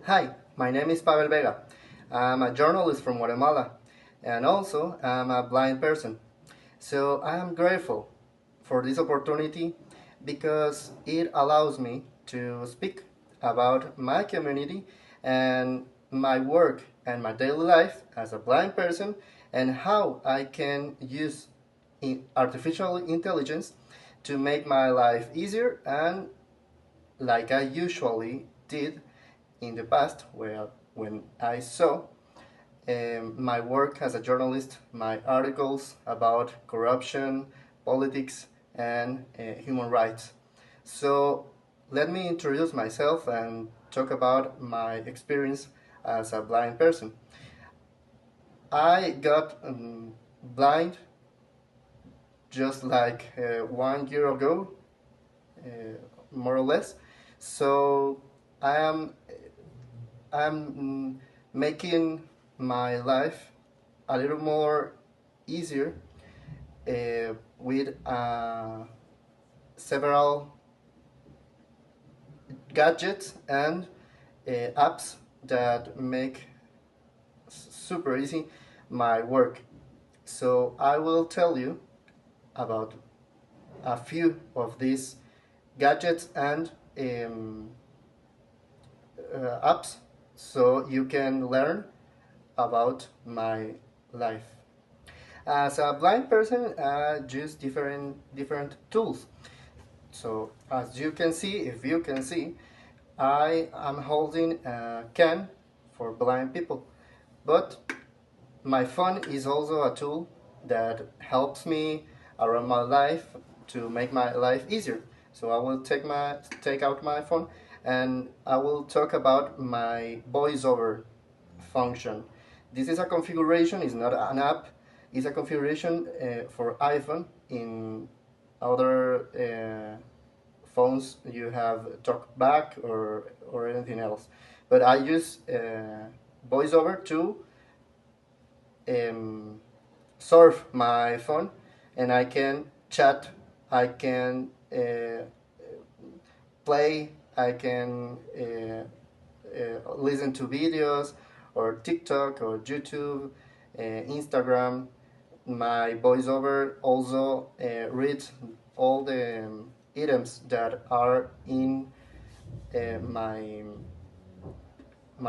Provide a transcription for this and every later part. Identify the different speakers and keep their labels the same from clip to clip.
Speaker 1: Hi, my name is Pavel Vega. I'm a journalist from Guatemala and also I'm a blind person. So I am grateful for this opportunity because it allows me to speak about my community and my work and my daily life as a blind person and how I can use artificial intelligence to make my life easier and like I usually did in the past, where when I saw my work as a journalist, my articles about corruption, politics, and human rights. So let me introduce myself and talk about my experience as a blind person. I got blind just like 1 year ago, uh, more or less. So I am I'm making my life a little more easier with several gadgets and apps that make super easy my work. So I will tell you about a few of these gadgets and apps so you can learn about my life. As a blind person, I use different tools. So as you can see, if you can see, I am holding a can for blind people. But my phone is also a tool that helps me around my life to make my life easier. So I will take out my phone and I will talk about my voiceover function. This is a configuration, it's not an app, it's a configuration for iPhone. In other phones you have talkback or anything else. But I use voiceover to um, surf my phone and I can chat, I can play, I can listen to videos or TikTok or YouTube, Instagram. My voiceover also reads all the items that are in my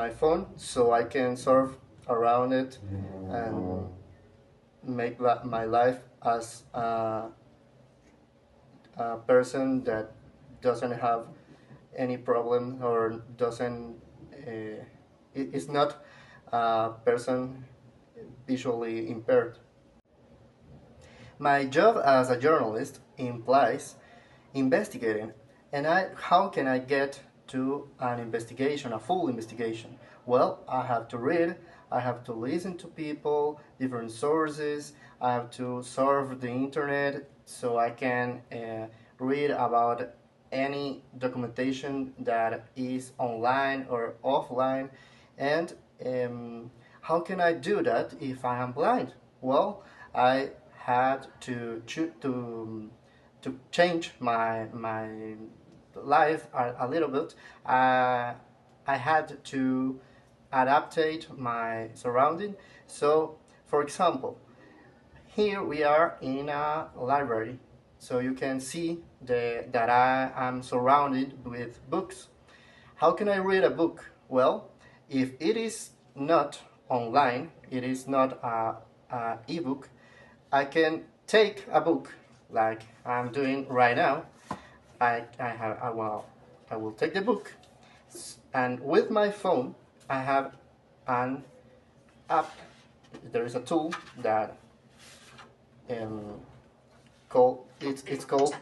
Speaker 1: phone, so I can surf around it and make my life as a person that doesn't have any problem or doesn't is not a person visually impaired. My job as a journalist implies investigating. And how can I get to an investigation, a full investigation? Well, I have to read, I have to listen to people, different sources, I have to surf the internet so I can read about any documentation that is online or offline. And how can I do that if I am blind? Well, I had to change my life a little bit. I had to adaptate my surrounding. So, for example, here we are in a library, so you can see that I am surrounded with books. How can I read a book? Well, if it is not online, it is not a ebook, I can take a book like I'm doing right now. I will take the book, and with my phone I have an app. There is a tool that um, it's called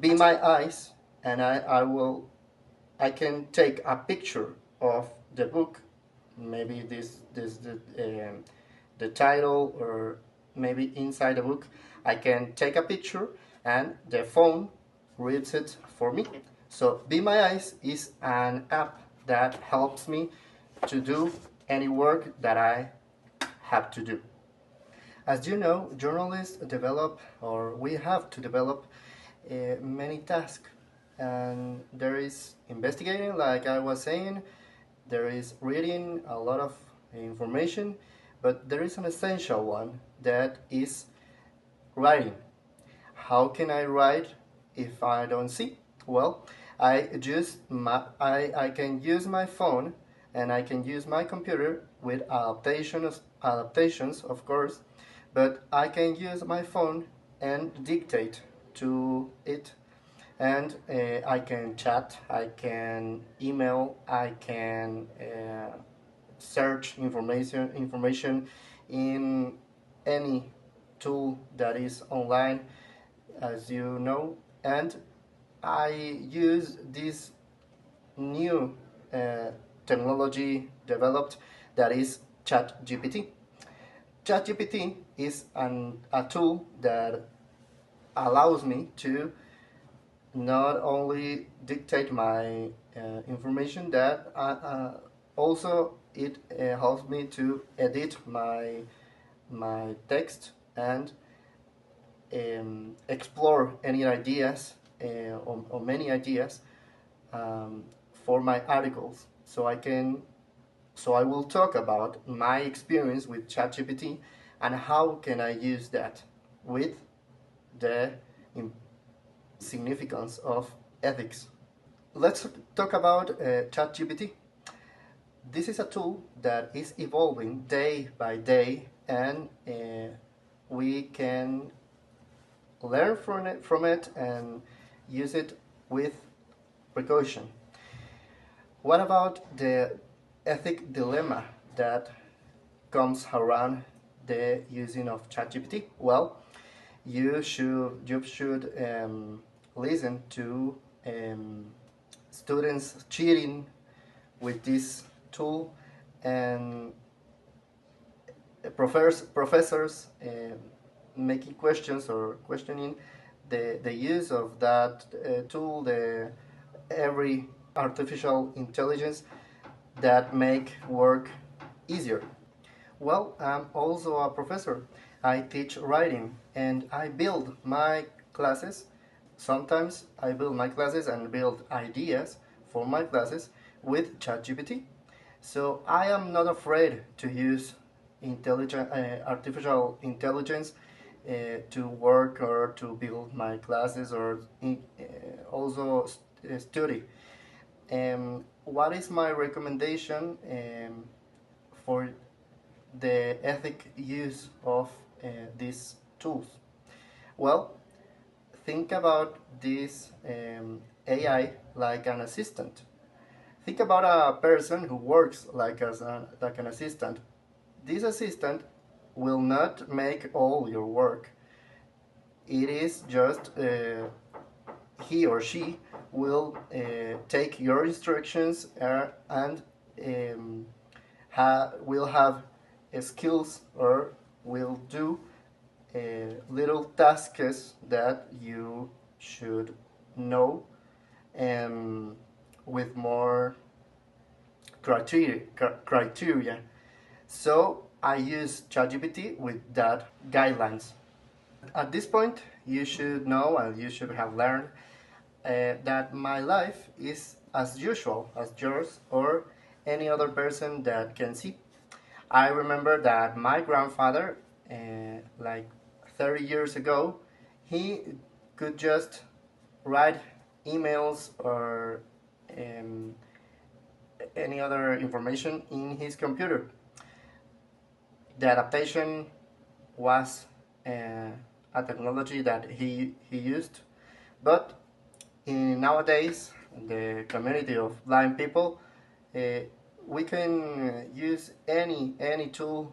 Speaker 1: Be My Eyes, and I can take a picture of the book, maybe this the title or maybe inside the book. I can take a picture and the phone reads it for me. So Be My Eyes is an app that helps me to do any work that I have to do. As you know, journalists develop, or we have to develop, many tasks. And there is investigating, like I was saying, There is reading a lot of information, but there is an essential one that is writing. How can I write if I don't see? Well, I can use my phone and I can use my computer with adaptations of course, but I can use my phone and dictate to it, and I can chat, I can email, I can search information in any tool that is online, as you know. And I use this new uh, technology developed, that is ChatGPT. ChatGPT is a tool that allows me to not only dictate my information, that also it helps me to edit my text and explore any ideas or many ideas um, for my articles. So I will talk about my experience with ChatGPT and how can I use that with the significance of ethics. Let's talk about ChatGPT. This is a tool that is evolving day by day, and we can learn from it and use it with precaution. What about the ethic dilemma that comes around the using of ChatGPT? Well, you should listen to students cheating with this tool, and professors making questions or questioning the use of that tool, the every artificial intelligence that make work easier. Well, I'm also a professor. I teach writing and I build my classes. Sometimes I build my classes and build ideas for my classes with ChatGPT. So I am not afraid to use artificial intelligence to work or to build my classes, or also study. What is my recommendation for the ethic use of these tools? Well, think about this AI like an assistant. Think about a person who works like an assistant. This assistant will not make all your work. It is just he or she will take your instructions and will have skills, or will do little tasks that you should know, and with more criteria. So I use ChatGPT with that guidelines. At this point, you should know and you should have learned that my life is as usual as yours or any other person that can see. I remember that my grandfather, like 30 years ago, he could just write emails or um, any other information in his computer. The adaptation was a technology that he used, but nowadays, the community of blind people, uh, we can use any tool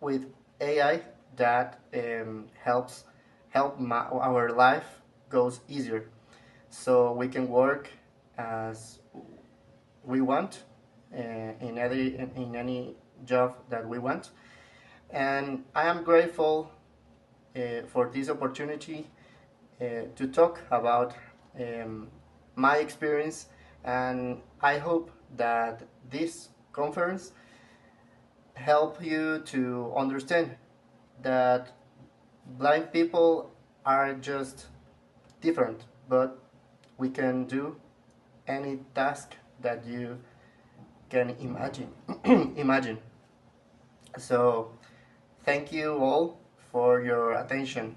Speaker 1: with AI that our life goes easier, so we can work as we want in any job that we want. And I am grateful for this opportunity to talk about my experience, and I hope that this conference help you to understand that blind people are just different, but we can do any task that you can imagine. Imagine. So, thank you all for your attention.